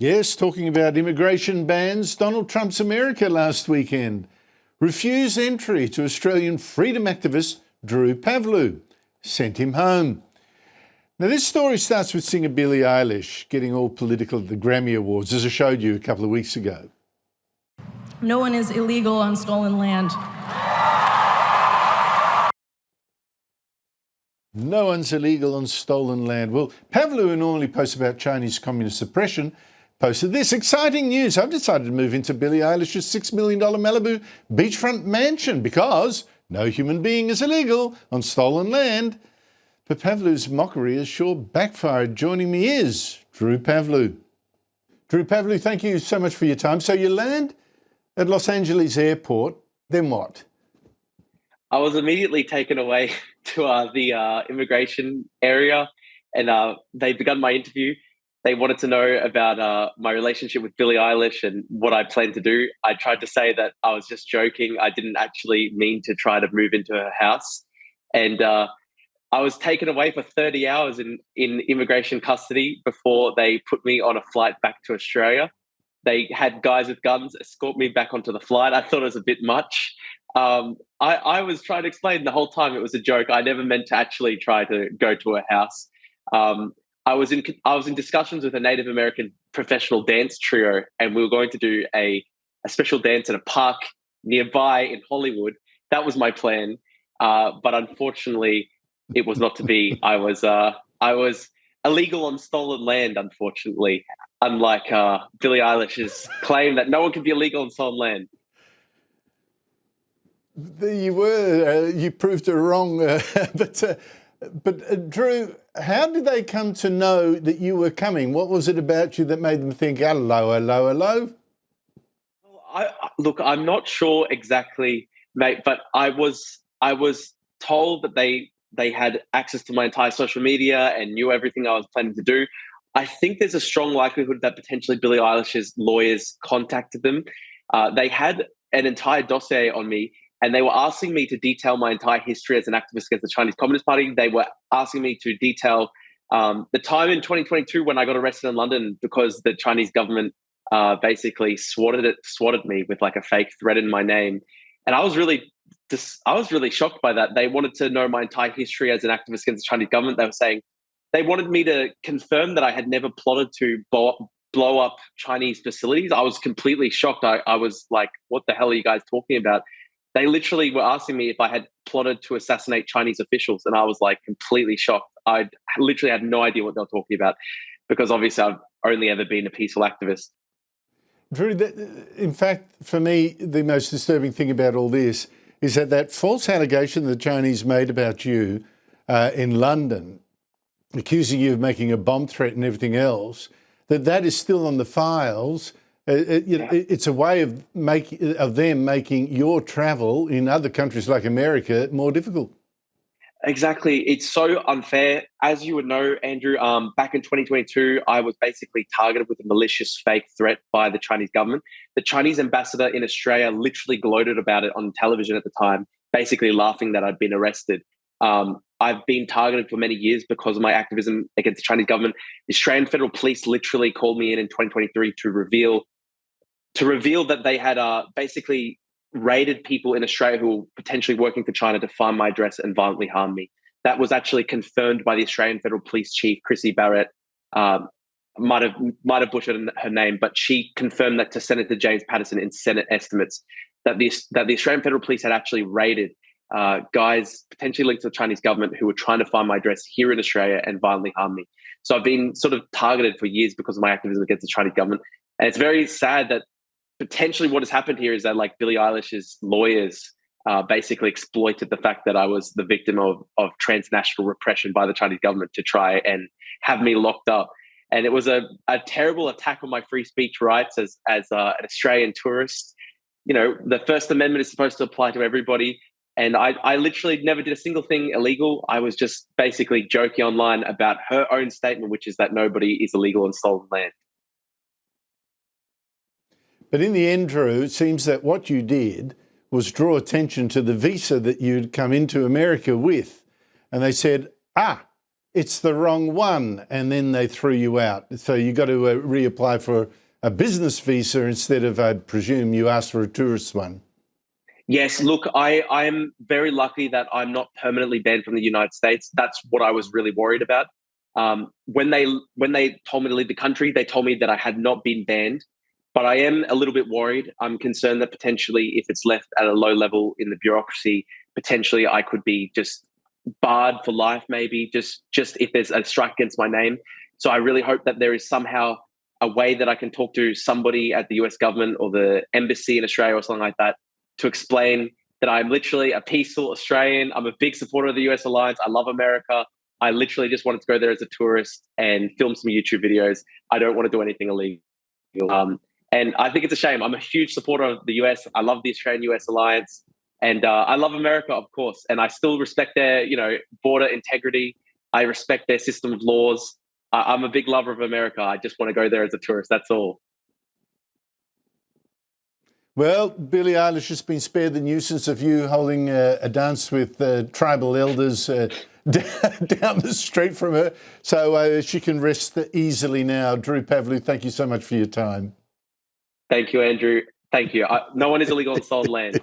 Yes, talking about immigration bans, Donald Trump's America last weekend refused entry to Australian freedom activist Drew Pavlou, sent him home. Now, this story starts with singer Billie Eilish getting all political at the Grammy Awards, as I showed you a couple of weeks ago. No one is illegal on stolen land. No one's illegal on stolen land. Well, Pavlou, who normally posts about Chinese communist oppression, posted this exciting news. I've decided to move into Billie Eilish's $6 million Malibu beachfront mansion because no human being is illegal on stolen land. But Pavlou's mockery has sure backfired. Joining me is Drew Pavlou. Drew Pavlou, thank you so much for your time. So you land at Los Angeles airport, then what? I was immediately taken away to the immigration area, and they begun my interview. They wanted to know about my relationship with Billie Eilish and what I planned to do. I tried to say that I was just joking. I didn't actually mean to try to move into her house. And I was taken away for 30 hours in immigration custody before they put me on a flight back to Australia. They had guys with guns escort me back onto the flight. I thought it was a bit much. I was trying to explain the whole time it was a joke. I never meant to actually try to go to her house. I was in discussions with a Native American professional dance trio, and we were going to do a special dance at a park nearby in Hollywood. That was my plan, but unfortunately, it was not to be. I was illegal on stolen land. Unfortunately, unlike Billie Eilish's claim that no one can be illegal on stolen land. You proved her wrong, but Drew, how did they come to know that you were coming? What was it about you that made them think, hello, hello, hello? Look, I'm not sure exactly, mate, but I was told that they had access to my entire social media and knew everything I was planning to do. I think there's a strong likelihood that potentially Billie Eilish's lawyers contacted them. They had an entire dossier on me, and they were asking me to detail my entire history as an activist against the Chinese Communist Party. They were asking me to detail the time in 2022 when I got arrested in London because the Chinese government basically swatted me with like a fake threat in my name. And I was really shocked by that. They wanted to know my entire history as an activist against the Chinese government. They were saying they wanted me to confirm that I had never plotted to blow up Chinese facilities. I was completely shocked. I was like, what the hell are you guys talking about? They literally were asking me if I had plotted to assassinate Chinese officials. And I was like completely shocked. I literally had no idea what they were talking about because obviously I've only ever been a peaceful activist. Drew, in fact, for me, the most disturbing thing about all this is that false allegation the Chinese made about you in London, accusing you of making a bomb threat and everything else, that is still on the files. It's a way of them making your travel in other countries like America more difficult. Exactly. It's so unfair. As you would know, Andrew, back in 2022, I was basically targeted with a malicious fake threat by the Chinese government. The Chinese ambassador in Australia literally gloated about it on television at the time, basically laughing that I'd been arrested. I've been targeted for many years because of my activism against the Chinese government. The Australian Federal Police literally called me in 2023 to reveal that they had basically raided people in Australia who were potentially working for China to find my address and violently harm me. That was actually confirmed by the Australian Federal Police Chief, Chrissy Barrett. Might have butchered her name, but she confirmed that to Senator James Patterson in Senate estimates that the Australian Federal Police had actually raided guys potentially linked to the Chinese government who were trying to find my address here in Australia and violently harm me. So I've been sort of targeted for years because of my activism against the Chinese government. And it's very sad that potentially what has happened here is that like Billie Eilish's lawyers basically exploited the fact that I was the victim of transnational repression by the Chinese government to try and have me locked up. And it was a terrible attack on my free speech rights as an Australian tourist. You know, the First Amendment is supposed to apply to everybody. And I literally never did a single thing illegal. I was just basically joking online about her own statement, which is that nobody is illegal on stolen land. But in the end, Drew, it seems that what you did was draw attention to the visa that you'd come into America with. And they said, it's the wrong one, and then they threw you out. So you got to reapply for a business visa instead of, I presume, you asked for a tourist one. Yes, look, I'm very lucky that I'm not permanently banned from the United States. That's what I was really worried about. When they told me to leave the country, they told me that I had not been banned, but I am a little bit worried. I'm concerned that potentially, if it's left at a low level in the bureaucracy, potentially I could be just barred for life. Maybe just if there's a strike against my name. So I really hope that there is somehow a way that I can talk to somebody at the US government or the embassy in Australia or something like that to explain that I'm literally a peaceful Australian. I'm a big supporter of the US alliance. I love America. I literally just wanted to go there as a tourist and film some YouTube videos. I don't want to do anything illegal. And I think it's a shame. I'm a huge supporter of the US. I love the Australian-US alliance. And I love America, of course. And I still respect their, border integrity. I respect their system of laws. I'm a big lover of America. I just want to go there as a tourist. That's all. Well, Billie Eilish has been spared the nuisance of you holding a dance with tribal elders down the street from her, so she can rest easily now. Drew Pavlou, thank you so much for your time. Thank you, Andrew. Thank you. No one is illegal on stolen land.